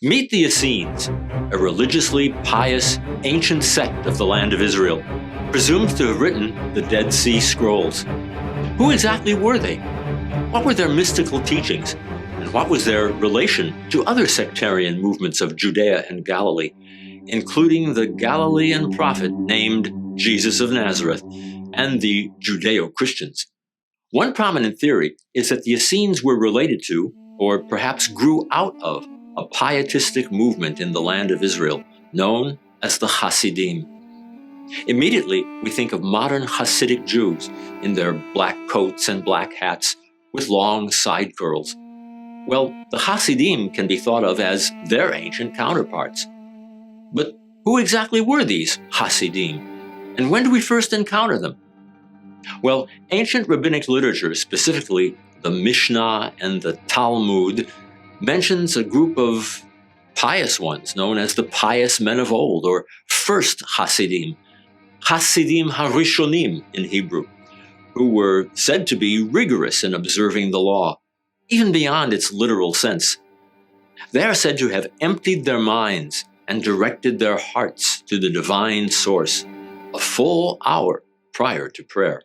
Meet the Essenes, a religiously pious, ancient sect of the land of Israel, presumed to have written the Dead Sea Scrolls. Who exactly were they? What were their mystical teachings? And what was their relation to other sectarian movements of Judea and Galilee, including the Galilean prophet named Jesus of Nazareth and the Judeo-Christians? One prominent theory is that the Essenes were related to, or perhaps grew out of, a pietistic movement in the land of Israel known as the Hasidim. Immediately, we think of modern Hasidic Jews in their black coats and black hats with long side curls. Well, the Hasidim can be thought of as their ancient counterparts. But who exactly were these Hasidim? And when do we first encounter them? Well, ancient rabbinic literature, specifically the Mishnah and the Talmud, mentions a group of pious ones known as the pious men of old, or first Hasidim, Hasidim Harishonim in Hebrew, who were said to be rigorous in observing the law, even beyond its literal sense. They are said to have emptied their minds and directed their hearts to the divine source a full hour prior to prayer.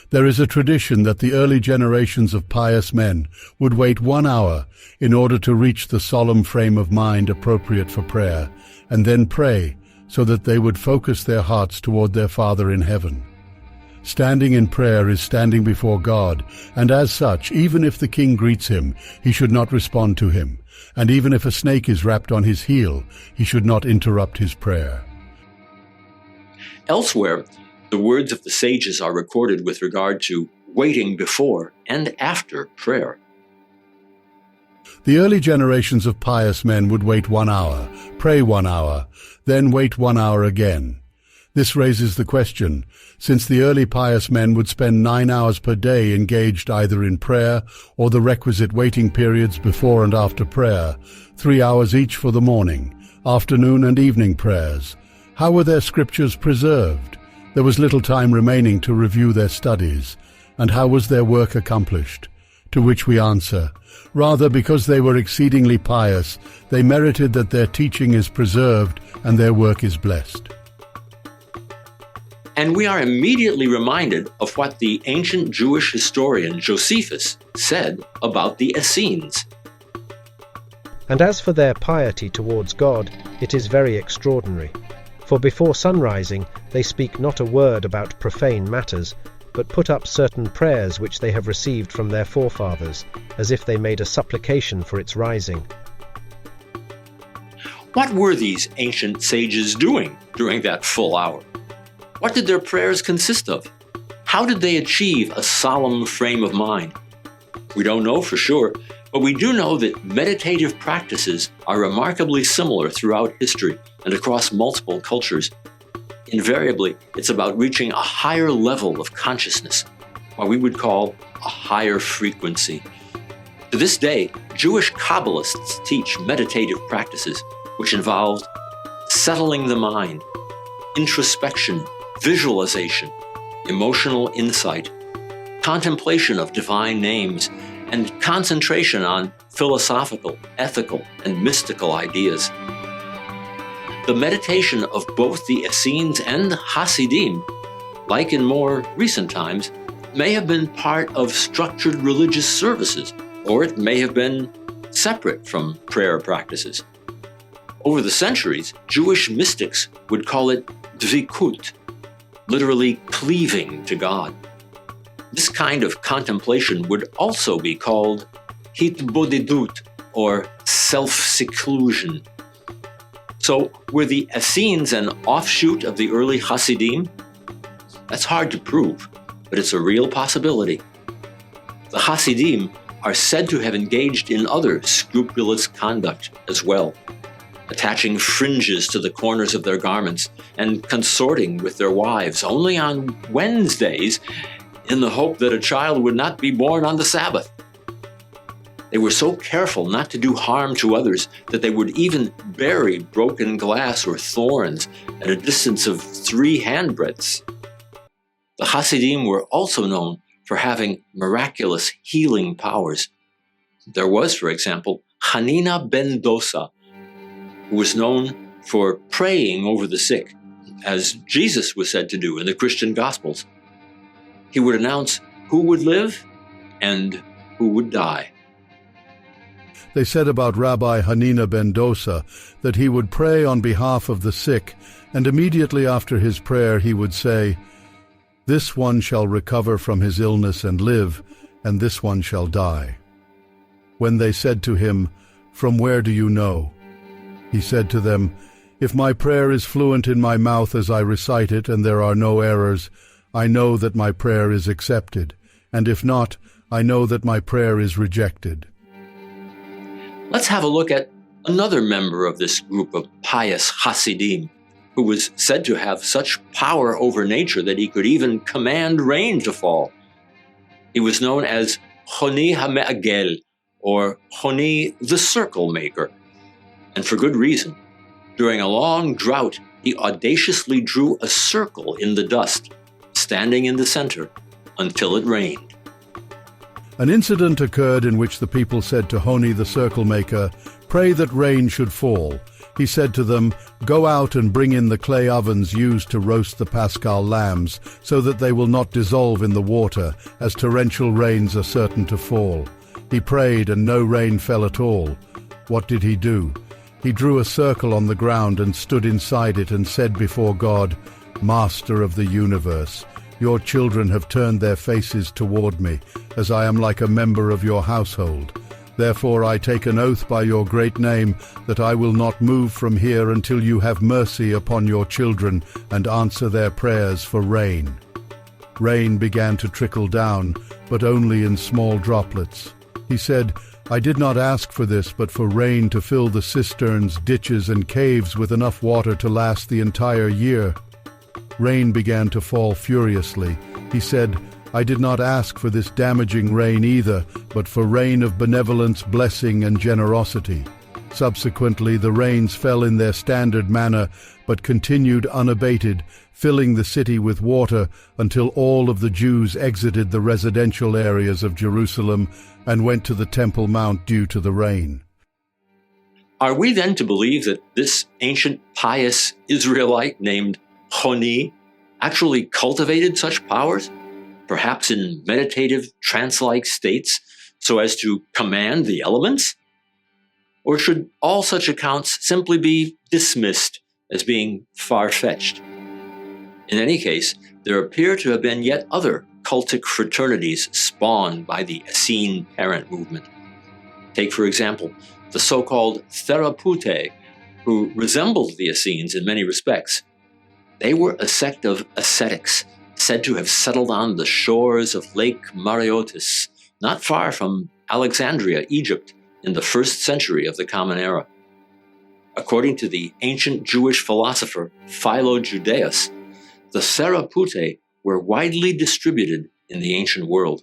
There is a tradition that the early generations of pious men would wait 1 hour in order to reach the solemn frame of mind appropriate for prayer, and then pray so that they would focus their hearts toward their Father in heaven. Standing in prayer is standing before God, and as such, even if the king greets him, he should not respond to him, and even if a snake is wrapped on his heel, he should not interrupt his prayer. Elsewhere, the words of the sages are recorded with regard to waiting before and after prayer. The early generations of pious men would wait 1 hour, pray 1 hour, then wait 1 hour again. This raises the question, since the early pious men would spend 9 hours per day engaged either in prayer or the requisite waiting periods before and after prayer, 3 hours each for the morning, afternoon and evening prayers, how were their scriptures preserved? There was little time remaining to review their studies, and how was their work accomplished? To which we answer, rather because they were exceedingly pious, they merited that their teaching is preserved and their work is blessed. And we are immediately reminded of what the ancient Jewish historian Josephus said about the Essenes. And as for their piety towards God, it is very extraordinary. For before sunrising they speak not a word about profane matters, but put up certain prayers which they have received from their forefathers, as if they made a supplication for its rising. What were these ancient sages doing during that full hour? What did their prayers consist of? How did they achieve a solemn frame of mind? We don't know for sure, but we do know that meditative practices are remarkably similar throughout history and across multiple cultures. Invariably, it's about reaching a higher level of consciousness, what we would call a higher frequency. To this day, Jewish Kabbalists teach meditative practices, which involved settling the mind, introspection, visualization, emotional insight, contemplation of divine names, and concentration on philosophical, ethical, and mystical ideas. The meditation of both the Essenes and Hasidim, like in more recent times, may have been part of structured religious services, or it may have been separate from prayer practices. Over the centuries, Jewish mystics would call it dvikut, literally cleaving to God. This kind of contemplation would also be called hitbodedut, or self-seclusion. So, were the Essenes an offshoot of the early Hasidim? That's hard to prove, but it's a real possibility. The Hasidim are said to have engaged in other scrupulous conduct as well, attaching fringes to the corners of their garments and consorting with their wives only on Wednesdays in the hope that a child would not be born on the Sabbath. They were so careful not to do harm to others that they would even bury broken glass or thorns at a distance of 3 handbreadths. The Hasidim were also known for having miraculous healing powers. There was, for example, Hanina ben Dosa, who was known for praying over the sick, as Jesus was said to do in the Christian Gospels. He would announce who would live and who would die. They said about Rabbi Hanina ben Dosa that he would pray on behalf of the sick, and immediately after his prayer he would say, "This one shall recover from his illness and live, and this one shall die." When they said to him, "From where do you know?" he said to them, "If my prayer is fluent in my mouth as I recite it, and there are no errors, I know that my prayer is accepted, and if not, I know that my prayer is rejected." Let's have a look at another member of this group of pious Hasidim, who was said to have such power over nature that he could even command rain to fall. He was known as Honi HaMe'agel, or Honi the Circle Maker, and for good reason. During a long drought, he audaciously drew a circle in the dust, standing in the center, until it rained. An incident occurred in which the people said to Honi the Circle Maker, "Pray that rain should fall." He said to them, "Go out and bring in the clay ovens used to roast the Paschal lambs, so that they will not dissolve in the water, as torrential rains are certain to fall." He prayed, and no rain fell at all. What did he do? He drew a circle on the ground and stood inside it and said before God, "Master of the universe, your children have turned their faces toward me, as I am like a member of your household. Therefore I take an oath by your great name that I will not move from here until you have mercy upon your children and answer their prayers for rain." Rain began to trickle down, but only in small droplets. He said, "I did not ask for this, but for rain to fill the cisterns, ditches, and caves with enough water to last the entire year." Rain began to fall furiously. He said, "I did not ask for this damaging rain either, but for rain of benevolence, blessing, and generosity." Subsequently, the rains fell in their standard manner, but continued unabated, filling the city with water until all of the Jews exited the residential areas of Jerusalem and went to the Temple Mount due to the rain. Are we then to believe that this ancient pious Israelite named Honi actually cultivated such powers, perhaps in meditative trance-like states, so as to command the elements? Or should all such accounts simply be dismissed as being far-fetched? In any case, there appear to have been yet other cultic fraternities spawned by the Essene parent movement. Take, for example, the so-called Therapeutae, who resembled the Essenes in many respects. They were a sect of ascetics, said to have settled on the shores of Lake Mareotis, not far from Alexandria, Egypt, in the 1st century of the Common Era. According to the ancient Jewish philosopher Philo Judaeus, the Therapeutae were widely distributed in the ancient world,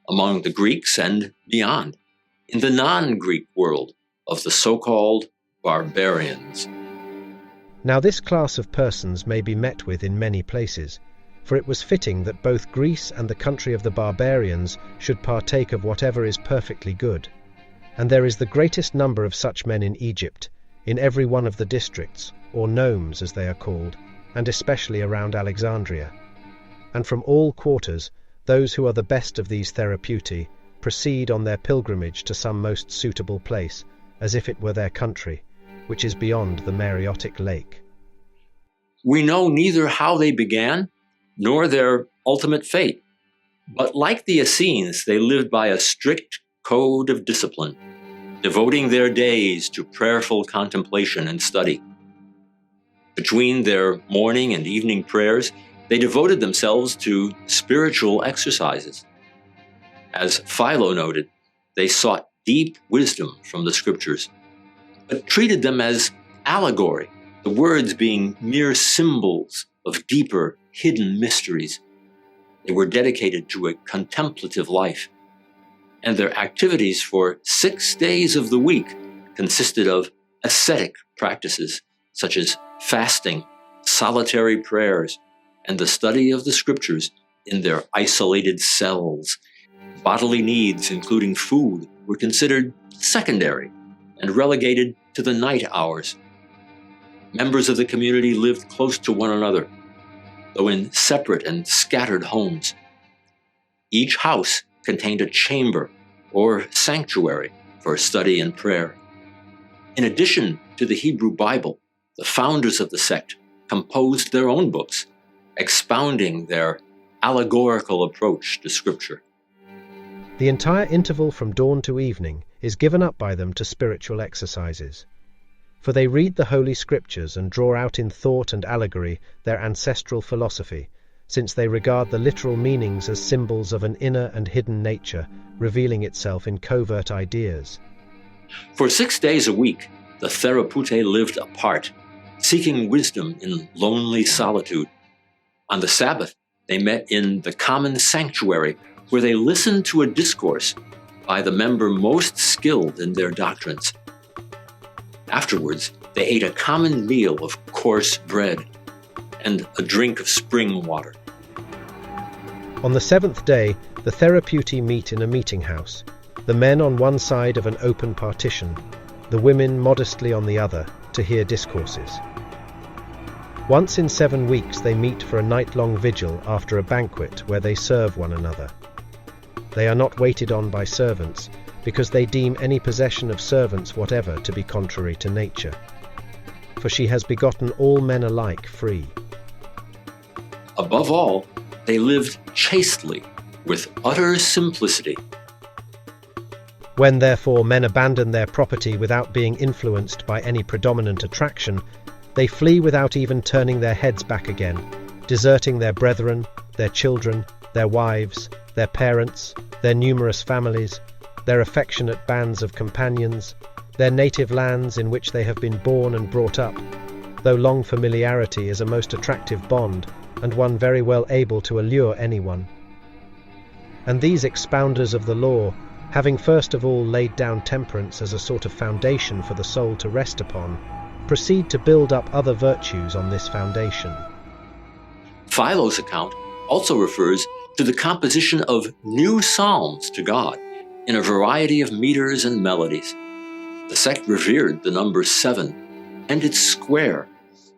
among the Greeks and beyond, in the non-Greek world of the so-called barbarians. Now this class of persons may be met with in many places, for it was fitting that both Greece and the country of the barbarians should partake of whatever is perfectly good. And there is the greatest number of such men in Egypt, in every one of the districts, or nomes as they are called, and especially around Alexandria. And from all quarters, those who are the best of these Therapeutae proceed on their pilgrimage to some most suitable place, as if it were their country, which is beyond the Mareotic lake. We know neither how they began, nor their ultimate fate. But like the Essenes, they lived by a strict code of discipline, devoting their days to prayerful contemplation and study. Between their morning and evening prayers, they devoted themselves to spiritual exercises. As Philo noted, they sought deep wisdom from the scriptures, but treated them as allegory, the words being mere symbols of deeper, hidden mysteries. They were dedicated to a contemplative life, and their activities for 6 days of the week consisted of ascetic practices such as fasting, solitary prayers, and the study of the scriptures in their isolated cells. Bodily needs, including food, were considered secondary, and relegated to the night hours. Members of the community lived close to one another, though in separate and scattered homes. Each house contained a chamber or sanctuary for study and prayer. In addition to the Hebrew Bible, the founders of the sect composed their own books, expounding their allegorical approach to Scripture. The entire interval from dawn to evening is given up by them to spiritual exercises. For they read the Holy Scriptures and draw out in thought and allegory their ancestral philosophy, since they regard the literal meanings as symbols of an inner and hidden nature revealing itself in covert ideas. For 6 days a week, the Therapeutae lived apart, seeking wisdom in lonely solitude. On the Sabbath, they met in the common sanctuary, where they listened to a discourse by the member most skilled in their doctrines. Afterwards, they ate a common meal of coarse bread and a drink of spring water. On the seventh day, the Therapeutae meet in a meeting house, the men on one side of an open partition, the women modestly on the other, to hear discourses. Once in 7 weeks they meet for a night-long vigil after a banquet where they serve one another. They are not waited on by servants, because they deem any possession of servants whatever to be contrary to nature. For she has begotten all men alike free. Above all, they lived chastely, with utter simplicity. When therefore men abandon their property without being influenced by any predominant attraction, they flee without even turning their heads back again, deserting their brethren, their children, their wives, their parents, their numerous families, their affectionate bands of companions, their native lands in which they have been born and brought up, though long familiarity is a most attractive bond, and one very well able to allure anyone. And these expounders of the law, having first of all laid down temperance as a sort of foundation for the soul to rest upon, proceed to build up other virtues on this foundation. Philo's account also refers to the composition of new psalms to God in a variety of meters and melodies. The sect revered the number 7 and its square,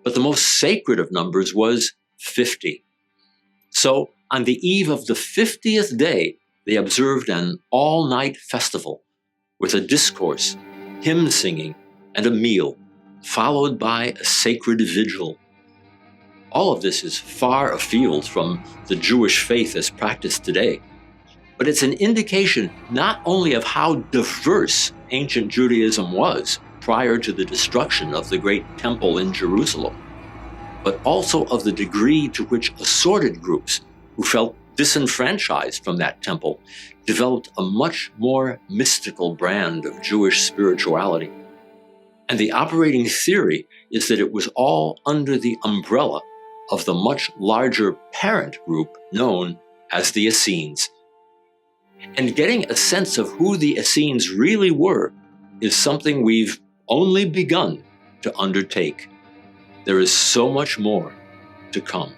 but the most sacred of numbers was 50. So, on the eve of the 50th day, they observed an all-night festival with a discourse, hymn singing, and a meal, followed by a sacred vigil. All of this is far afield from the Jewish faith as practiced today, but it's an indication not only of how diverse ancient Judaism was prior to the destruction of the great temple in Jerusalem, but also of the degree to which assorted groups who felt disenfranchised from that temple developed a much more mystical brand of Jewish spirituality. And the operating theory is that it was all under the umbrella of the much larger parent group known as the Essenes. And getting a sense of who the Essenes really were is something we've only begun to undertake. There is so much more to come.